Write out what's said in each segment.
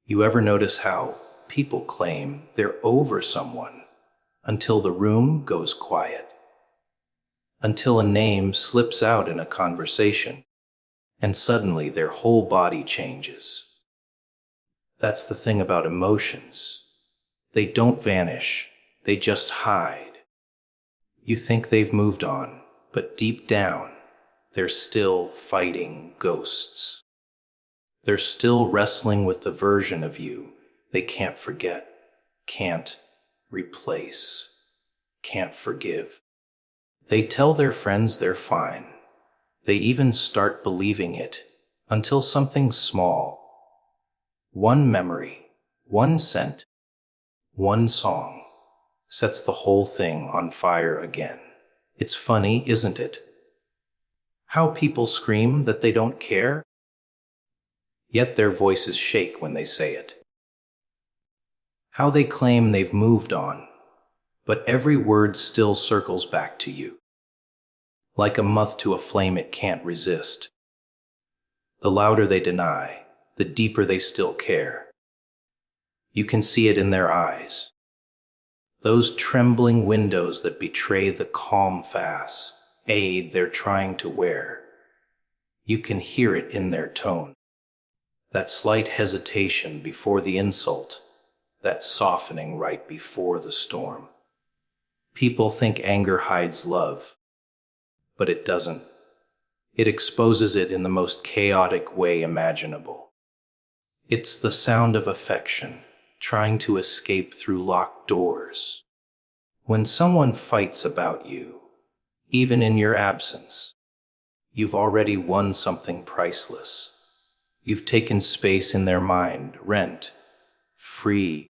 You ever notice how people claim they're over someone until the room goes quiet, until a name slips out in a conversation, and suddenly their whole body changes? That's the thing about emotions. They don't vanish, they just hide. You think they've moved on, but deep down, they're still fighting ghosts. They're still wrestling with the version of you they can't forget, can't replace, can't forgive. They tell their friends they're fine. They even start believing it until something small, one memory, one scent, one song, sets the whole thing on fire again. It's funny, isn't it? How people scream that they don't care, yet their voices shake when they say it. How they claim they've moved on, but every word still circles back to you. Like a moth to a flame it can't resist. The louder they deny, the deeper they still care. You can see it in their eyes. Those trembling windows that betray the calm facade they're trying to wear. You can hear it in their tone. That slight hesitation before the insult, that softening right before the storm. People think anger hides love, but it doesn't. It exposes it in the most chaotic way imaginable. It's the sound of affection, trying to escape through locked doors. When someone fights about you, even in your absence, you've already won something priceless. You've taken space in their mind, rent, free,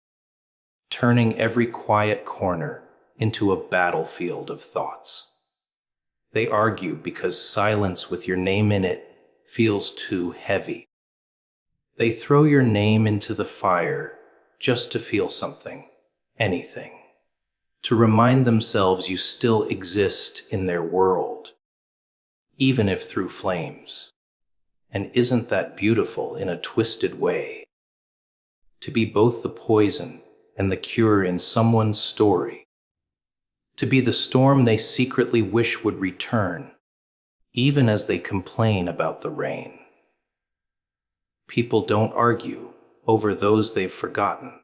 turning every quiet corner into a battlefield of thoughts. They argue because silence with your name in it feels too heavy. They throw your name into the fire just to feel something, anything, to remind themselves you still exist in their world, even if through flames. And isn't that beautiful in a twisted way? To be both the poison and the cure in someone's story. To be the storm they secretly wish would return, even as they complain about the rain. People don't argue over those they've forgotten.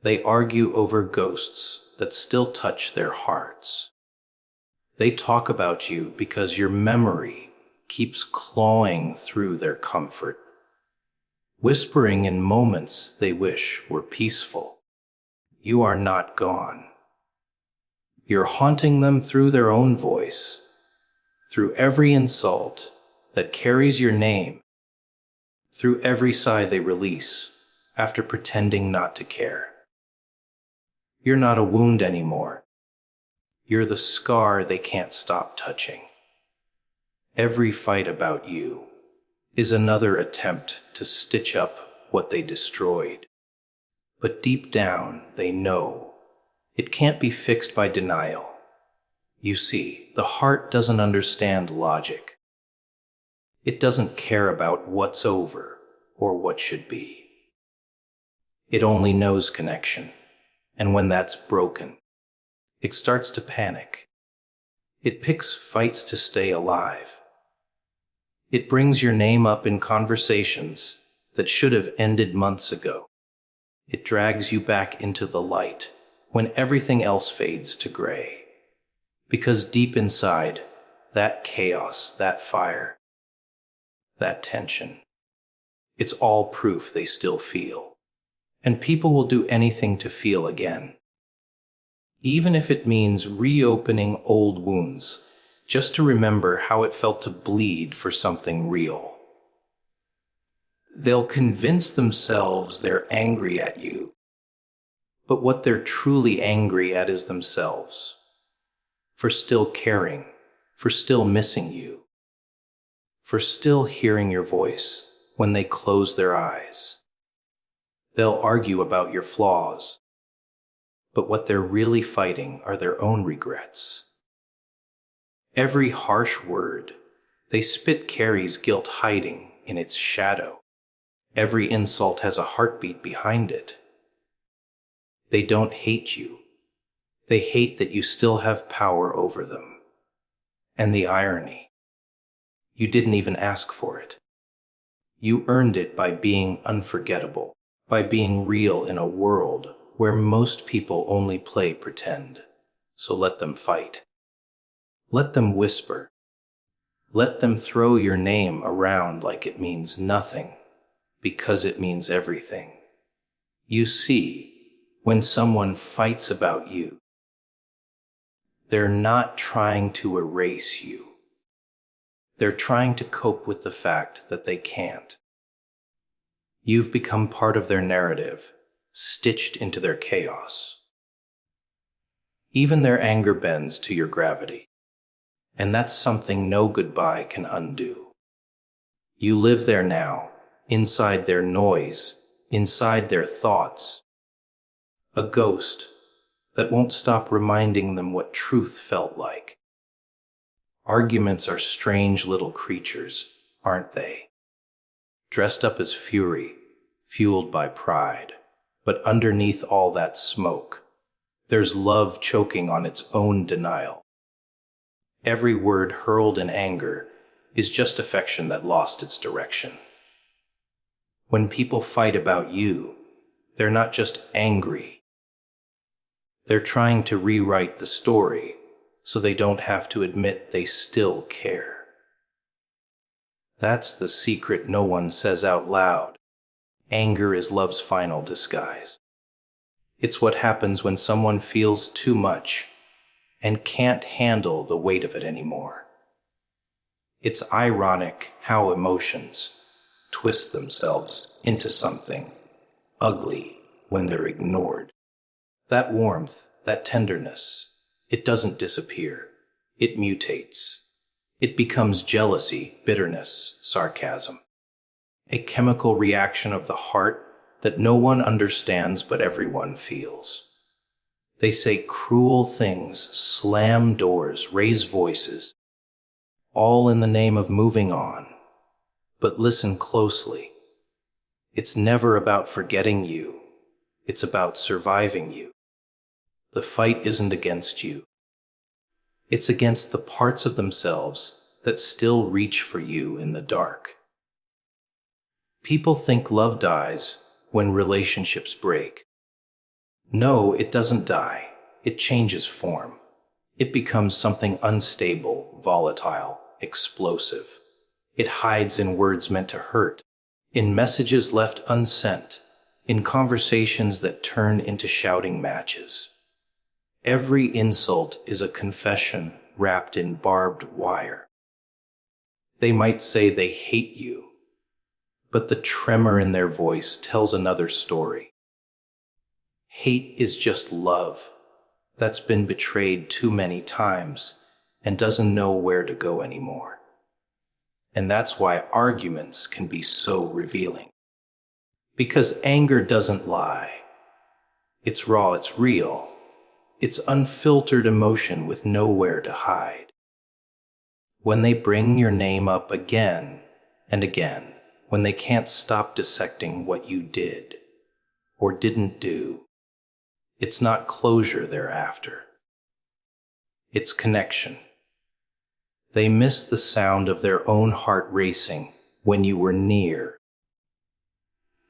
They argue over ghosts that still touch their hearts. They talk about you because your memory keeps clawing through their comfort, whispering in moments they wish were peaceful. You are not gone. You're haunting them through their own voice, through every insult that carries your name, through every sigh they release after pretending not to care. You're not a wound anymore. You're the scar they can't stop touching. Every fight about you is another attempt to stitch up what they destroyed. But deep down, they know it can't be fixed by denial. You see, the heart doesn't understand logic. It doesn't care about what's over or what should be. It only knows connection, and when that's broken, it starts to panic. It picks fights to stay alive. It brings your name up in conversations that should have ended months ago. It drags you back into the light when everything else fades to gray. Because deep inside, that chaos, that fire, that tension, it's all proof they still feel. And people will do anything to feel again. Even if it means reopening old wounds, just to remember how it felt to bleed for something real. They'll convince themselves they're angry at you, but what they're truly angry at is themselves, for still caring, for still missing you, for still hearing your voice when they close their eyes. They'll argue about your flaws, but what they're really fighting are their own regrets. Every harsh word they spit carries guilt hiding in its shadow. Every insult has a heartbeat behind it. They don't hate you. They hate that you still have power over them. And the irony, you didn't even ask for it. You earned it by being unforgettable, by being real in a world where most people only play pretend. So let them fight. Let them whisper. Let them throw your name around like it means nothing, because it means everything. You see, when someone fights about you, they're not trying to erase you. They're trying to cope with the fact that they can't. You've become part of their narrative, stitched into their chaos. Even their anger bends to your gravity, and that's something no goodbye can undo. You live there now, inside their noise, inside their thoughts. A ghost that won't stop reminding them what truth felt like. Arguments are strange little creatures, aren't they? Dressed up as fury, fueled by pride. But underneath all that smoke, there's love choking on its own denial. Every word hurled in anger is just affection that lost its direction. When people fight about you, they're not just angry. They're trying to rewrite the story so they don't have to admit they still care. That's the secret no one says out loud. Anger is love's final disguise. It's what happens when someone feels too much and can't handle the weight of it anymore. It's ironic how emotions twist themselves into something ugly when they're ignored. That warmth, that tenderness, it doesn't disappear. It mutates. It becomes jealousy, bitterness, sarcasm. A chemical reaction of the heart that no one understands but everyone feels. They say cruel things, slam doors, raise voices, all in the name of moving on. But listen closely. It's never about forgetting you. It's about surviving you. The fight isn't against you. It's against the parts of themselves that still reach for you in the dark. People think love dies when relationships break. No, it doesn't die. It changes form. It becomes something unstable, volatile, explosive. It hides in words meant to hurt, in messages left unsent, in conversations that turn into shouting matches. Every insult is a confession wrapped in barbed wire. They might say they hate you, but the tremor in their voice tells another story. Hate is just love that's been betrayed too many times and doesn't know where to go anymore. And that's why arguments can be so revealing. Because anger doesn't lie. It's raw, it's real. It's unfiltered emotion with nowhere to hide. When they bring your name up again and again, when they can't stop dissecting what you did or didn't do, it's not closure they're after. It's connection. They miss the sound of their own heart racing when you were near.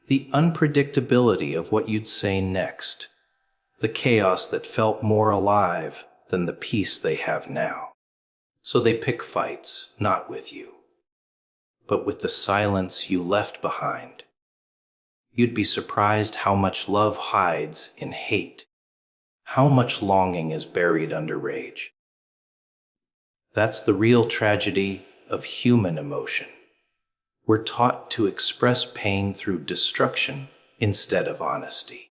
The unpredictability of what you'd say next. The chaos that felt more alive than the peace they have now. So they pick fights, not with you, but with the silence you left behind. You'd be surprised how much love hides in hate, how much longing is buried under rage. That's the real tragedy of human emotion. We're taught to express pain through destruction instead of honesty.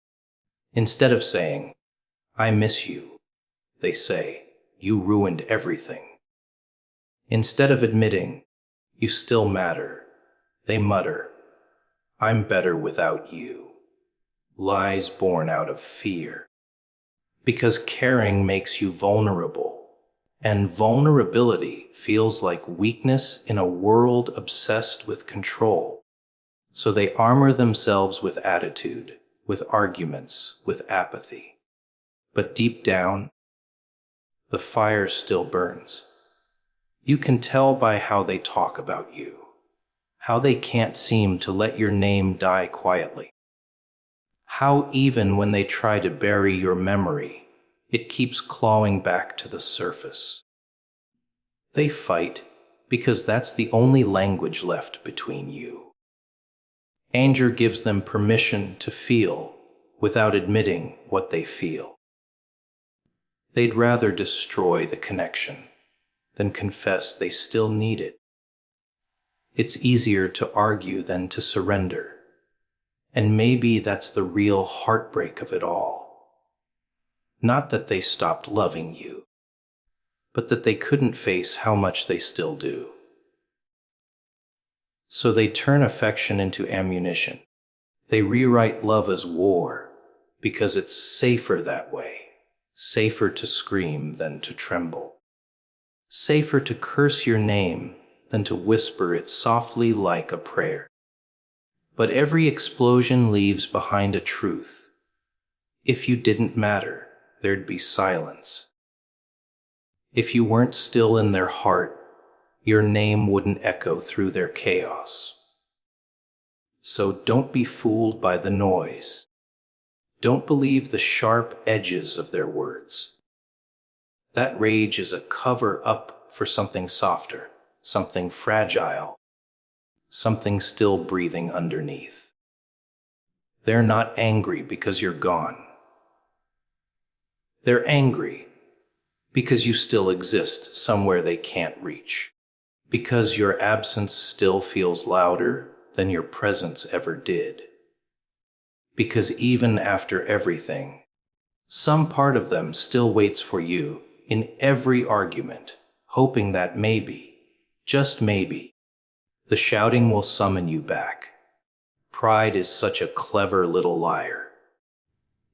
Instead of saying, "I miss you," they say, "You ruined everything." Instead of admitting, "You still matter," they mutter, "I'm better without you." Lies born out of fear. Because caring makes you vulnerable, and vulnerability feels like weakness in a world obsessed with control. So they armor themselves with attitude, with arguments, with apathy. But deep down, the fire still burns. You can tell by how they talk about you, how they can't seem to let your name die quietly, how even when they try to bury your memory, it keeps clawing back to the surface. They fight because that's the only language left between you. Anger gives them permission to feel without admitting what they feel. They'd rather destroy the connection than confess they still need it. It's easier to argue than to surrender. And maybe that's the real heartbreak of it all. Not that they stopped loving you, but that they couldn't face how much they still do. So they turn affection into ammunition. They rewrite love as war because it's safer that way. Safer to scream than to tremble. Safer to curse your name than to whisper it softly like a prayer. But every explosion leaves behind a truth. If you didn't matter, there'd be silence. If you weren't still in their heart, your name wouldn't echo through their chaos. So don't be fooled by the noise. Don't believe the sharp edges of their words. That rage is a cover-up for something softer, something fragile, something still breathing underneath. They're not angry because you're gone. They're angry because you still exist somewhere they can't reach. Because your absence still feels louder than your presence ever did. Because even after everything, some part of them still waits for you in every argument, hoping that maybe, just maybe, the shouting will summon you back. Pride is such a clever little liar.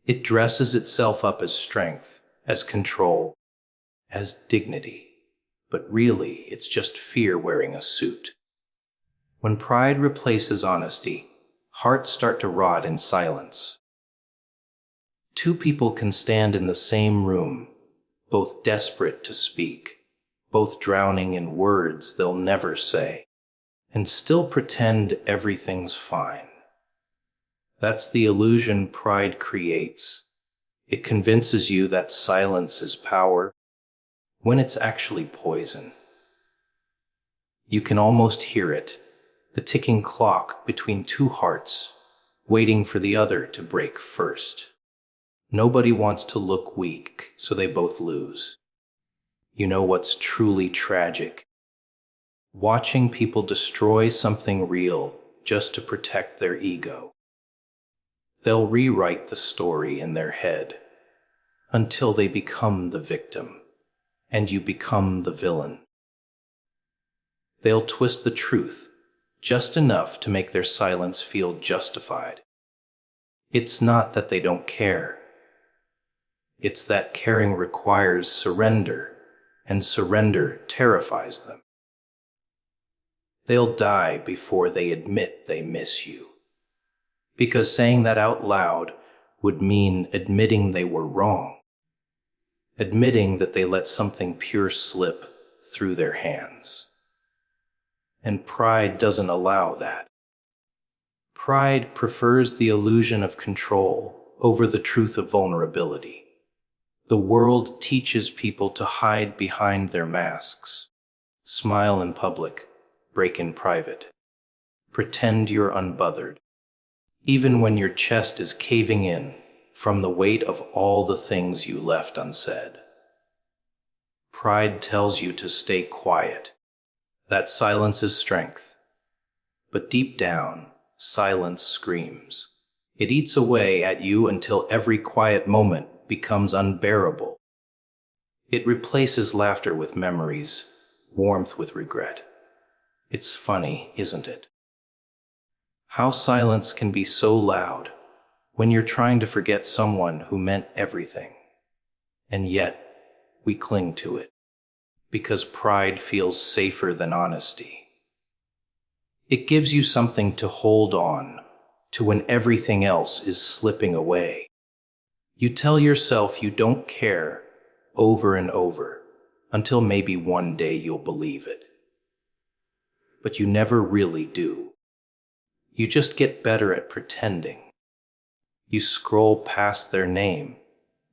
It dresses itself up as strength, as control, as dignity. But really, it's just fear wearing a suit. When pride replaces honesty, hearts start to rot in silence. Two people can stand in the same room, both desperate to speak, both drowning in words they'll never say, and still pretend everything's fine. That's the illusion pride creates. It convinces you that silence is power, when it's actually poison. You can almost hear it, the ticking clock between two hearts, waiting for the other to break first. Nobody wants to look weak, so they both lose. You know what's truly tragic? Watching people destroy something real just to protect their ego. They'll rewrite the story in their head until they become the victim, and you become the villain. They'll twist the truth just enough to make their silence feel justified. It's not that they don't care. It's that caring requires surrender, and surrender terrifies them. They'll die before they admit they miss you. Because saying that out loud would mean admitting they were wrong. Admitting that they let something pure slip through their hands. And pride doesn't allow that. Pride prefers the illusion of control over the truth of vulnerability. The world teaches people to hide behind their masks. Smile in public, break in private. Pretend you're unbothered, even when your chest is caving in from the weight of all the things you left unsaid. Pride tells you to stay quiet. That silence is strength. But deep down, silence screams. It eats away at you until every quiet moment becomes unbearable. It replaces laughter with memories, warmth with regret. It's funny, isn't it? How silence can be so loud when you're trying to forget someone who meant everything. And yet, we cling to it, because pride feels safer than honesty. It gives you something to hold on to when everything else is slipping away. You tell yourself you don't care over and over until maybe one day you'll believe it. But you never really do. You just get better at pretending. You scroll past their name.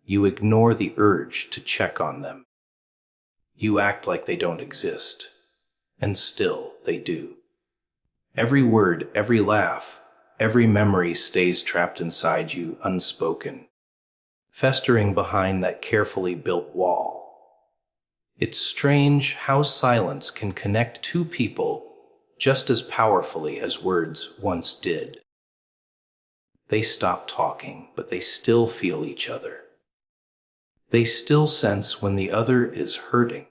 You ignore the urge to check on them. You act like they don't exist. And still they do. Every word, every laugh, every memory stays trapped inside you, unspoken, festering behind that carefully built wall. It's strange how silence can connect two people just as powerfully as words once did. They stop talking, but they still feel each other. They still sense when the other is hurting.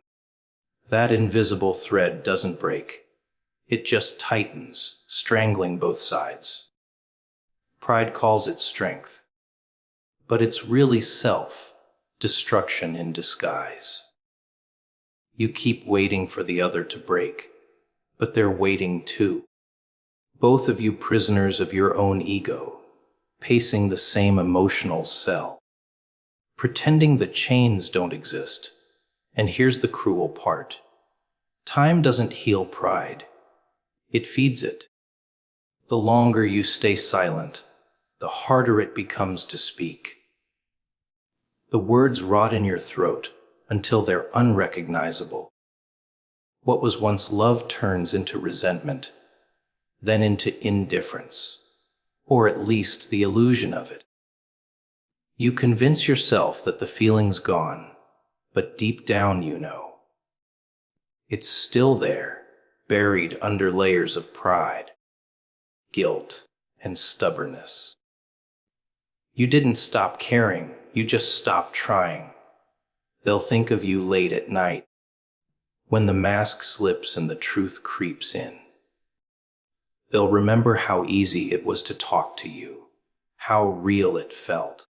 That invisible thread doesn't break. It just tightens, strangling both sides. Pride calls it strength, but it's really self-destruction in disguise. You keep waiting for the other to break, but they're waiting too. Both of you prisoners of your own ego, pacing the same emotional cell, pretending the chains don't exist. And here's the cruel part. Time doesn't heal pride. It feeds it. The longer you stay silent, the harder it becomes to speak. The words rot in your throat until they're unrecognizable. What was once love turns into resentment, then into indifference, or at least the illusion of it. You convince yourself that the feeling's gone, but deep down you know. It's still there, buried under layers of pride, guilt, and stubbornness. You didn't stop caring, you just stopped trying. They'll think of you late at night, when the mask slips and the truth creeps in. They'll remember how easy it was to talk to you, how real it felt,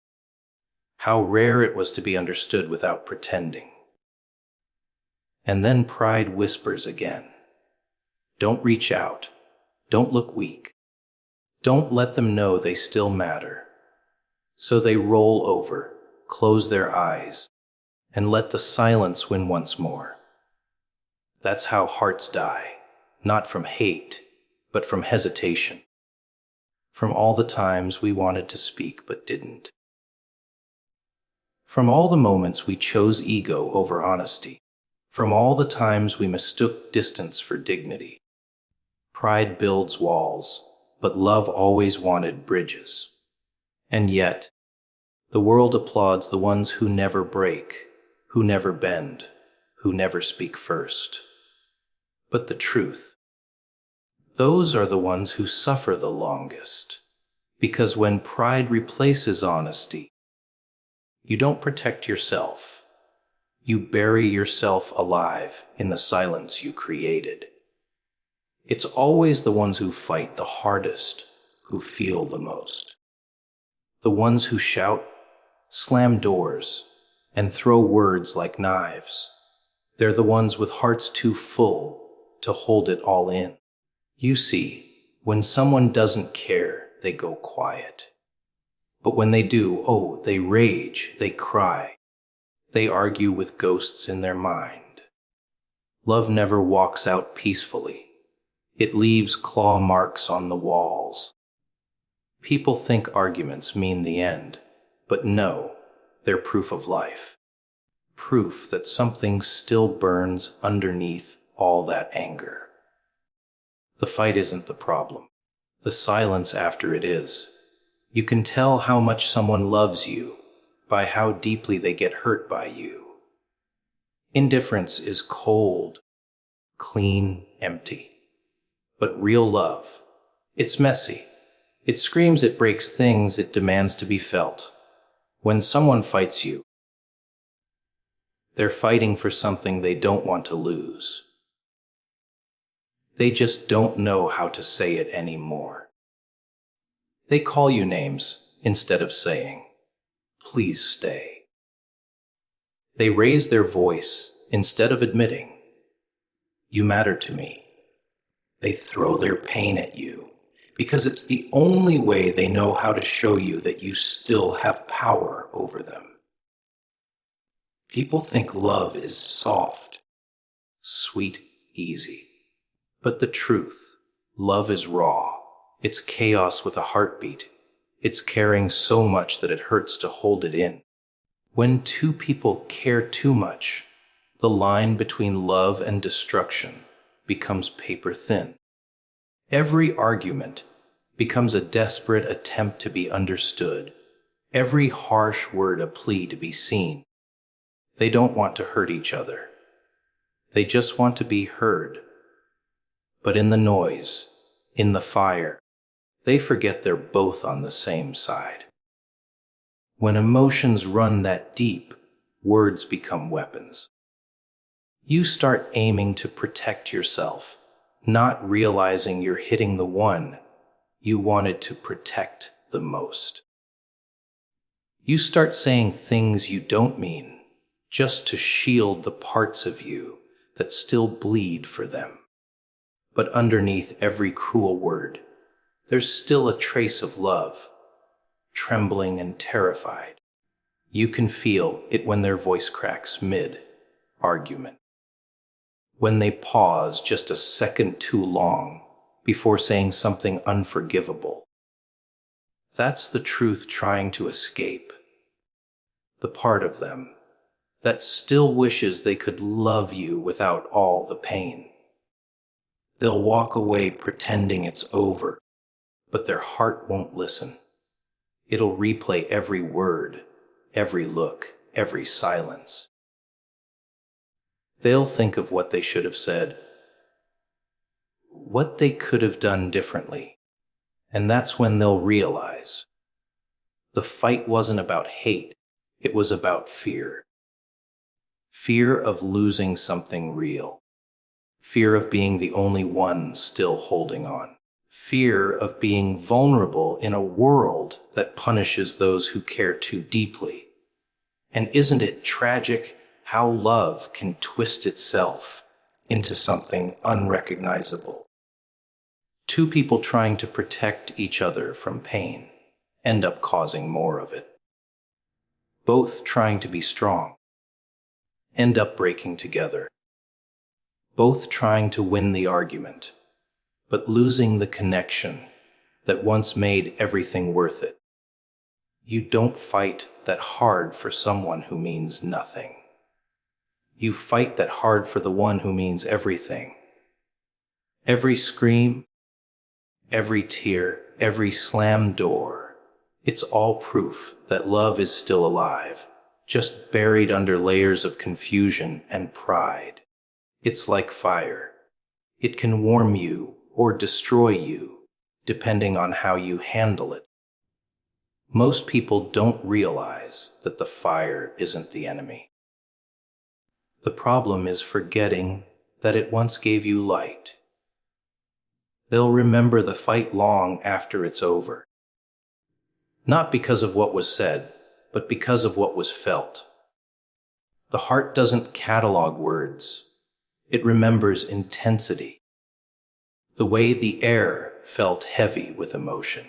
how rare it was to be understood without pretending. And then pride whispers again. Don't reach out. Don't look weak. Don't let them know they still matter. So they roll over, close their eyes, and let the silence win once more. That's how hearts die, not from hate, but from hesitation. From all the times we wanted to speak but didn't. From all the moments we chose ego over honesty. From all the times we mistook distance for dignity. Pride builds walls, but love always wanted bridges. And yet, the world applauds the ones who never break, who never bend, who never speak first. But the truth, those are the ones who suffer the longest. Because when pride replaces honesty, you don't protect yourself. You bury yourself alive in the silence you created. It's always the ones who fight the hardest, who feel the most. The ones who shout, slam doors, and throw words like knives. They're the ones with hearts too full to hold it all in. You see, when someone doesn't care, they go quiet. But when they do, oh, they rage, they cry. They argue with ghosts in their mind. Love never walks out peacefully. It leaves claw marks on the walls. People think arguments mean the end, but no, they're proof of life. Proof that something still burns underneath all that anger. The fight isn't the problem. The silence after it is. You can tell how much someone loves you by how deeply they get hurt by you. Indifference is cold, clean, empty. But real love, it's messy. It screams, it breaks things, it demands to be felt. When someone fights you, they're fighting for something they don't want to lose. They just don't know how to say it anymore. They call you names instead of saying, "Please stay." They raise their voice instead of admitting, "You matter to me." They throw their pain at you because it's the only way they know how to show you that you still have power over them. People think love is soft, sweet, easy. But the truth, love is raw. It's chaos with a heartbeat. It's caring so much that it hurts to hold it in. When two people care too much, the line between love and destruction becomes paper thin. Every argument becomes a desperate attempt to be understood, every harsh word a plea to be seen. They don't want to hurt each other. They just want to be heard. But in the noise, in the fire, they forget they're both on the same side. When emotions run that deep, words become weapons. You start aiming to protect yourself, not realizing you're hitting the one you wanted to protect the most. You start saying things you don't mean, just to shield the parts of you that still bleed for them. But underneath every cruel word, there's still a trace of love, trembling and terrified. You can feel it when their voice cracks mid-argument, when they pause just a second too long before saying something unforgivable. That's the truth trying to escape, the part of them that still wishes they could love you without all the pain. They'll walk away pretending it's over, but their heart won't listen. It'll replay every word, every look, every silence. They'll think of what they should have said, what they could have done differently, and that's when they'll realize the fight wasn't about hate, it was about fear. Fear of losing something real. Fear of being the only one still holding on. Fear of being vulnerable in a world that punishes those who care too deeply. And isn't it tragic how love can twist itself into something unrecognizable? Two people trying to protect each other from pain end up causing more of it. Both trying to be strong end up breaking together. Both trying to win the argument, but losing the connection that once made everything worth it. You don't fight that hard for someone who means nothing. You fight that hard for the one who means everything. Every scream, every tear, every slammed door, it's all proof that love is still alive, just buried under layers of confusion and pride. It's like fire. It can warm you or destroy you, depending on how you handle it. Most people don't realize that the fire isn't the enemy. The problem is forgetting that it once gave you light. They'll remember the fight long after it's over. Not because of what was said, but because of what was felt. The heart doesn't catalog words. It remembers intensity. The way the air felt heavy with emotion.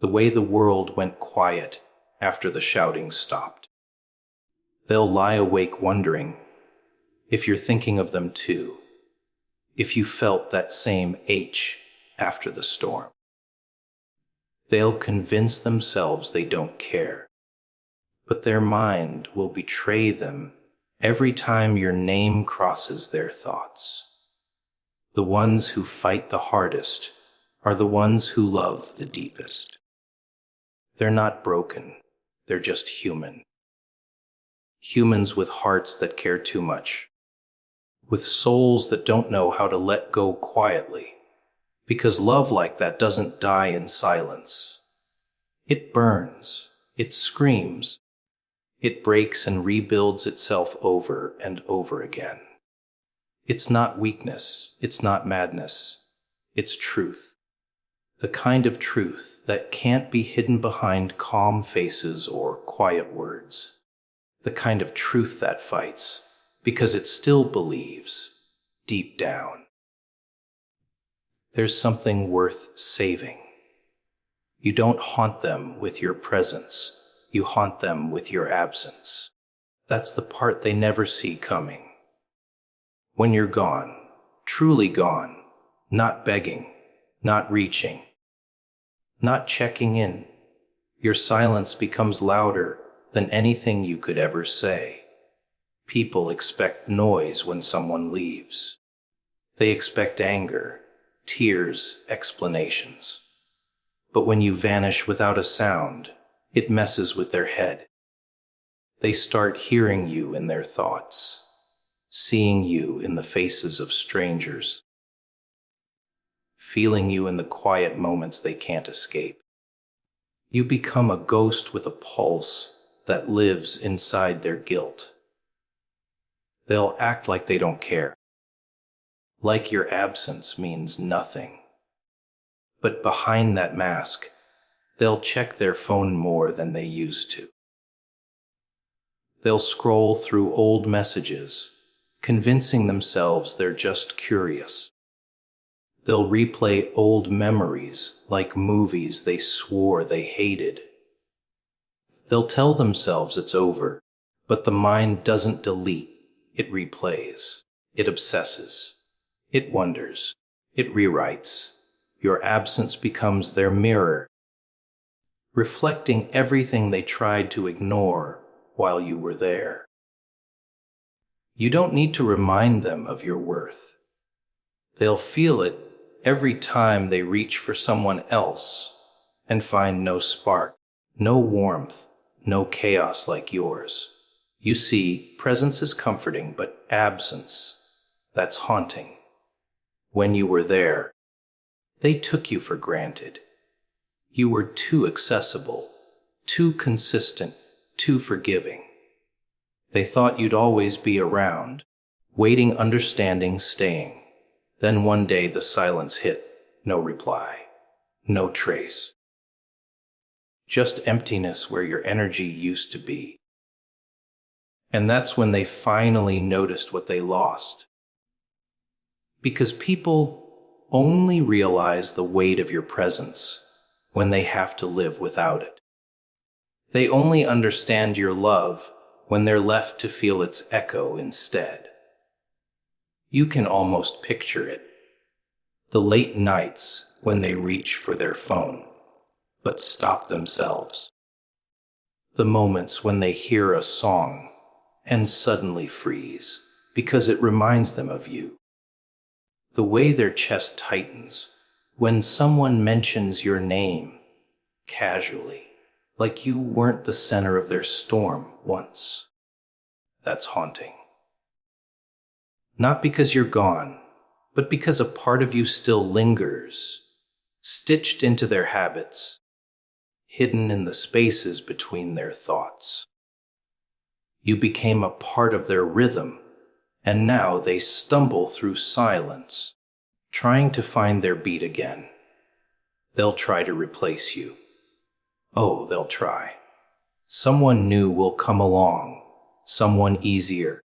The way the world went quiet after the shouting stopped. They'll lie awake wondering if you're thinking of them too, if you felt that same H after the storm. They'll convince themselves they don't care, but their mind will betray them every time your name crosses their thoughts. The ones who fight the hardest are the ones who love the deepest. They're not broken, they're just human. Humans with hearts that care too much, with souls that don't know how to let go quietly, because love like that doesn't die in silence. It burns, it screams, it breaks and rebuilds itself over and over again. It's not weakness, it's not madness, it's truth. The kind of truth that can't be hidden behind calm faces or quiet words. The kind of truth that fights because it still believes, deep down. There's something worth saving. You don't haunt them with your presence, you haunt them with your absence. That's the part they never see coming. When you're gone, truly gone, not begging, not reaching, not checking in, your silence becomes louder than anything you could ever say. People expect noise when someone leaves. They expect anger, tears, explanations. But when you vanish without a sound, it messes with their head. They start hearing you in their thoughts, seeing you in the faces of strangers, feeling you in the quiet moments they can't escape. You become a ghost with a pulse that lives inside their guilt. They'll act like they don't care, like your absence means nothing. But behind that mask, they'll check their phone more than they used to. They'll scroll through old messages, convincing themselves they're just curious. They'll replay old memories like movies they swore they hated. They'll tell themselves it's over, but the mind doesn't delete, it replays, it obsesses, it wonders, it rewrites. Your absence becomes their mirror, reflecting everything they tried to ignore while you were there. You don't need to remind them of your worth. They'll feel it every time they reach for someone else and find no spark, no warmth, no chaos like yours. You see, presence is comforting, but absence, that's haunting. When you were there, they took you for granted. You were too accessible, too consistent, too forgiving. They thought you'd always be around, waiting, understanding, staying. Then one day the silence hit, no reply, no trace. Just emptiness where your energy used to be. And that's when they finally noticed what they lost. Because people only realize the weight of your presence when they have to live without it. They only understand your love when they're left to feel its echo instead. You can almost picture it. The late nights when they reach for their phone, but stop themselves. The moments when they hear a song and suddenly freeze because it reminds them of you. The way their chest tightens when someone mentions your name casually, like you weren't the center of their storm once. That's haunting. Not because you're gone, but because a part of you still lingers, stitched into their habits, hidden in the spaces between their thoughts. You became a part of their rhythm, and now they stumble through silence, trying to find their beat again. They'll try to replace you. Oh, they'll try. Someone new will come along, someone easier,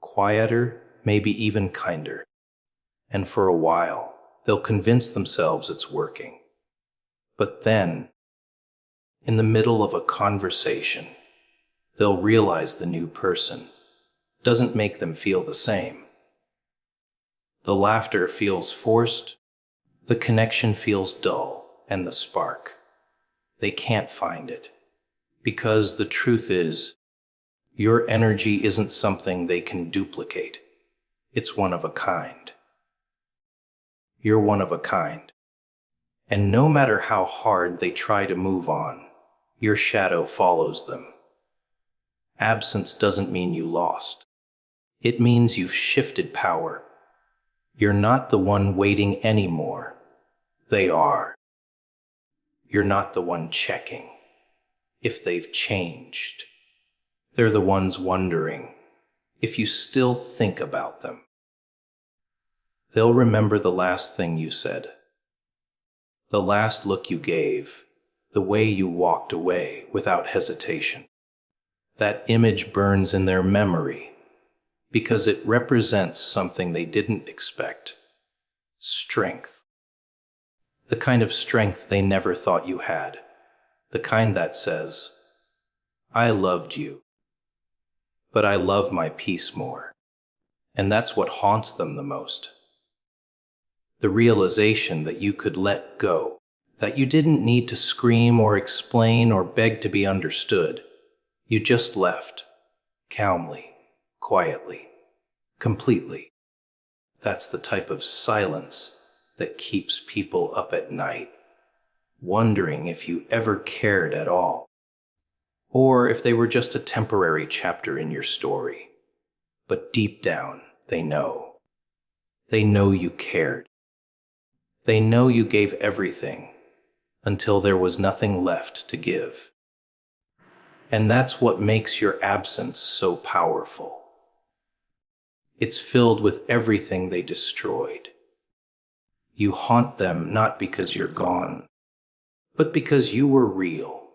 quieter, maybe even kinder. And for a while, they'll convince themselves it's working. But then, in the middle of a conversation, they'll realize the new person doesn't make them feel the same. The laughter feels forced, the connection feels dull, and the spark. They can't find it. Because the truth is, your energy isn't something they can duplicate. It's one of a kind. You're one of a kind. And no matter how hard they try to move on, your shadow follows them. Absence doesn't mean you lost. It means you've shifted power. You're not the one waiting anymore. They are. You're not the one checking if they've changed. They're the ones wondering if you still think about them. They'll remember the last thing you said, the last look you gave, the way you walked away without hesitation. That image burns in their memory because it represents something they didn't expect: strength. The kind of strength they never thought you had. The kind that says, I loved you, but I love my peace more. And that's what haunts them the most. The realization that you could let go, that you didn't need to scream or explain or beg to be understood. You just left, calmly, quietly, completely. That's the type of silence that keeps people up at night, wondering if you ever cared at all, or if they were just a temporary chapter in your story. But deep down, they know. They know you cared. They know you gave everything until there was nothing left to give. And that's what makes your absence so powerful. It's filled with everything they destroyed. You haunt them not because you're gone, but because you were real.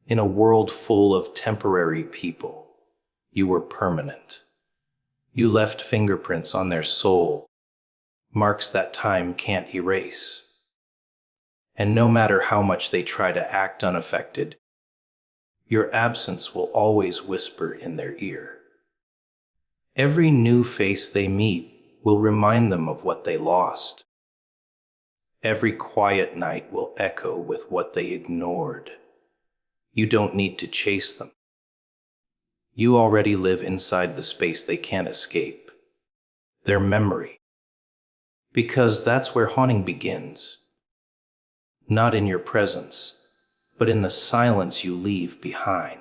In a world full of temporary people, you were permanent. You left fingerprints on their soul, marks that time can't erase. And no matter how much they try to act unaffected, your absence will always whisper in their ear. Every new face they meet will remind them of what they lost. Every quiet night will echo with what they ignored. You don't need to chase them. You already live inside the space they can't escape, their memory. Because that's where haunting begins. Not in your presence, but in the silence you leave behind.